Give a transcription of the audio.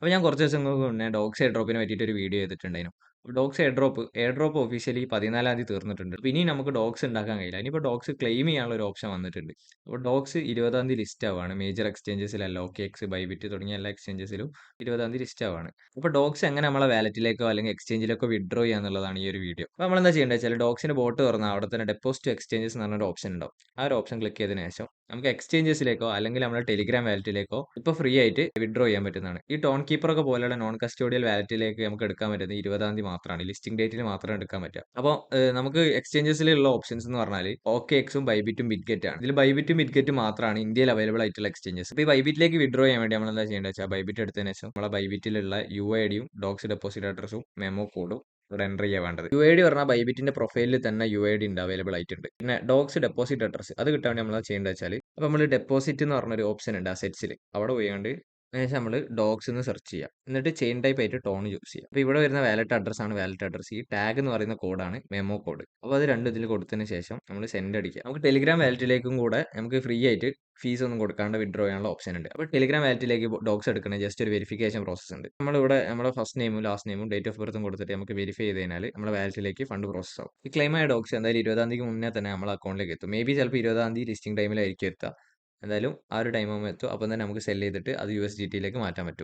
അപ്പോൾ ഞാൻ കുറച്ച് ദിവസങ്ങൾക്ക് മുന്നേ ഡോഗ്സ് എയർ ഡ്രോപ്പിനെ പറ്റിയിട്ട് ഒരു വീഡിയോ ചെയ്തിട്ടുണ്ടായിരുന്നു. ഡോഗ്സ് എയർ ഡ്രോപ്പ് ഒഫീഷ്യലി 14-ാം തീയതി തീർന്നിട്ടുണ്ട്. അപ്പോൾ ഇനി നമുക്ക് ഡോഗ്സ് ഉണ്ടാക്കാൻ കഴിയില്ല. ഇനിയിപ്പോൾ ഡോഗ്സ് ക്ലെയിം ചെയ്യാനുള്ള ഒരു ഓപ്ഷൻ വന്നിട്ടുണ്ട്. അപ്പോൾ ഡോഗ്സ് 20-ാം തീയതി ലിസ്റ്റ് ആവുകയാണ്. മേജർ എക്സ്ചേഞ്ചസിലെല്ലാം OKX, ബൈബിറ്റ് തുടങ്ങിയ എല്ലാ എക്സ്ചേഞ്ചസിലും 20-ാം തീയതി ലിസ്റ്റ് ആവുകയാണ്. അപ്പോൾ ഡോഗ്സ് എങ്ങനെ നമ്മളെ വാലറ്റിലേക്കോ അല്ലെങ്കിൽ എക്സ്ചേഞ്ചിലേക്കോ വിഡ്രോ ചെയ്യാന്നുള്ളതാണ് ഈ ഒരു വീഡിയോ. അപ്പോൾ നമ്മളെന്താ ചെയ്യേണ്ടത് വെച്ചാൽ ഡോഗ്സിന്റെ ബോട്ട് തുറന്നാൽ അവിടെ തന്നെ ഡെപ്പോസിറ്റ് എക്സ്ചേഞ്ചസ് എന്ന് പറഞ്ഞൊരു ഓപ്ഷൻ ഉണ്ടാവും. ആ ഒരു ഓപ്ഷൻ ക്ലിക്ക് ചെയ്തതിനു ശേഷം നമുക്ക് എക്സ്ചേഞ്ചസിലേക്കോ അല്ലെങ്കിൽ നമ്മുടെ ടെലിഗ്രാം വാലറ്റിലേക്കോ ഇപ്പോൾ ഫ്രീ ആയിട്ട് വിഡ്രോ ചെയ്യാൻ പറ്റുന്നതാണ്. ഈ ടോൺ കീപ്പർ ഒക്കെ പോലെയുള്ള നോൺ കസ്റ്റോഡിയൽ വാലറ്റിലേക്ക് നമുക്ക് എടുക്കാൻ പറ്റുന്നത് 20-ാം തീയതി മാത്രമാണ്. ലിസ്റ്റിംഗ് ഡേറ്റിൽ മാത്രമേ എടുക്കാൻ പറ്റുക. അപ്പോൾ നമുക്ക് എക്സ്ചേഞ്ചസിലുള്ള ഓപ്ഷൻസ് എന്ന് പറഞ്ഞാൽ OKXും ബൈബിറ്റും ബിറ്റ്ഗറ്റ് ആണ്. ഇതിൽ ബൈബിറ്റും ബിറ്റ്ഗറ്റ് മാത്രമാണ് ഇന്ത്യയിൽ അവൈലബിൾ ആയിട്ടുള്ള എക്സ്ചേഞ്ചസ്. അപ്പോൾ ഈ ബൈബിറ്റിലേക്ക് വിഡ്രോ ചെയ്യാൻ വേണ്ടി നമ്മൾ എന്താ ചെയ്യേണ്ടത് വെച്ചാൽ ബൈബിറ്റ് എടുത്തതിന് ശേഷം നമ്മളെ ബൈബിറ്റിലുള്ള UID-യും ഡോക്സ് ഡെപ്പോസിറ്റ് അഡ്രസ്സും മെമ്മോ കോഡും ഇവിടെ എൻ്റർ ചെയ്യാൻ വേണ്ടത്. UID പറഞ്ഞാൽ ബൈബിറ്റിന്റെ പ്രൊഫൈലിൽ തന്നെ UID ഉണ്ട്, അവൈലബിൾ ആയിട്ടുണ്ട്. പിന്നെ ഡോഗ്സ് ഡെപ്പോസിറ്റ് അഡ്രസ് അത് കിട്ടാൻ വേണ്ടി നമ്മൾ ചെയ്യേണ്ടത് വെച്ചാൽ അപ്പോൾ നമ്മൾ ഡെപ്പോസിറ്റ് എന്ന് പറഞ്ഞൊരു ഓപ്ഷൻ ഉണ്ട് അസെറ്റ്സിൽ. അവിടെ പോയാണ്ട് അതിനുശേഷം നമ്മൾ ഡോഗ്സ് എന്ന് സെർച്ച് ചെയ്യുക. എന്നിട്ട് ചെയിൻ ടൈപ്പ് ആയിട്ട് ടോൺ ചൂസ് ചെയ്യുക. അപ്പോൾ ഇവിടെ വരുന്ന വാലറ്റ് അഡ്രസ് ആണ് വാലറ്റ് അഡ്രസ്. ഈ ടാഗ് എന്ന് പറയുന്ന കോഡാണ് മെമ്മോ കോഡ്. അപ്പോൾ അത് രണ്ടും ഇതിൽ കൊടുത്തതിന് ശേഷം നമ്മൾ സെൻഡ് അടിക്കുക. നമുക്ക് ടെലിഗ്രാം വാലറ്റിലേക്കും കൂടെ നമുക്ക് ഫ്രീ ആയിട്ട് ഫീസ് ഒന്നും കൊടുക്കാണ്ട് വിഡ്രോ ചെയ്യാനുള്ള ഓപ്ഷൻ ഉണ്ട്. അപ്പോൾ ടെലിഗ്രാം വാലറ്റിലേക്ക് ഡോഗ്സ് എടുക്കണ ജസ്റ്റ് ഒരു വെരിഫിക്കേഷൻ പ്രോസസ് ഉണ്ട്. നമ്മളിവിടെ നമ്മുടെ ഫസ്റ്റ് നെയിമും ലാസ്റ്റ് നെയിമും ഡേറ്റ് ഓഫ് ബർത്തും കൊടുത്തിട്ട് നമുക്ക് വെരിഫൈ ചെയ്ത് കഴിഞ്ഞാൽ നമ്മുടെ വാലറ്റിലേക്ക് ഫണ്ട് പ്രോസസ് ആവും. ഈ ക്ലെയിം ആയ ഡോഗ്സ് എന്തായാലും 20-ാം തീയതിക്ക് മുന്നേ തന്നെ നമ്മുടെ അക്കൗണ്ടിലേക്ക് എത്തും. മേ ബി ചിലപ്പോൾ 20-ാം തീയതി ലിസ്റ്റിംഗ് ടൈമിലായിരിക്കും എത്തുക. എന്തായാലും ആ ഒരു ടൈം ആകുമ്പോൾ എത്തും. അപ്പം തന്നെ നമുക്ക് സെല് ചെയ്തിട്ട് അത് USDT മാറ്റാൻ പറ്റും.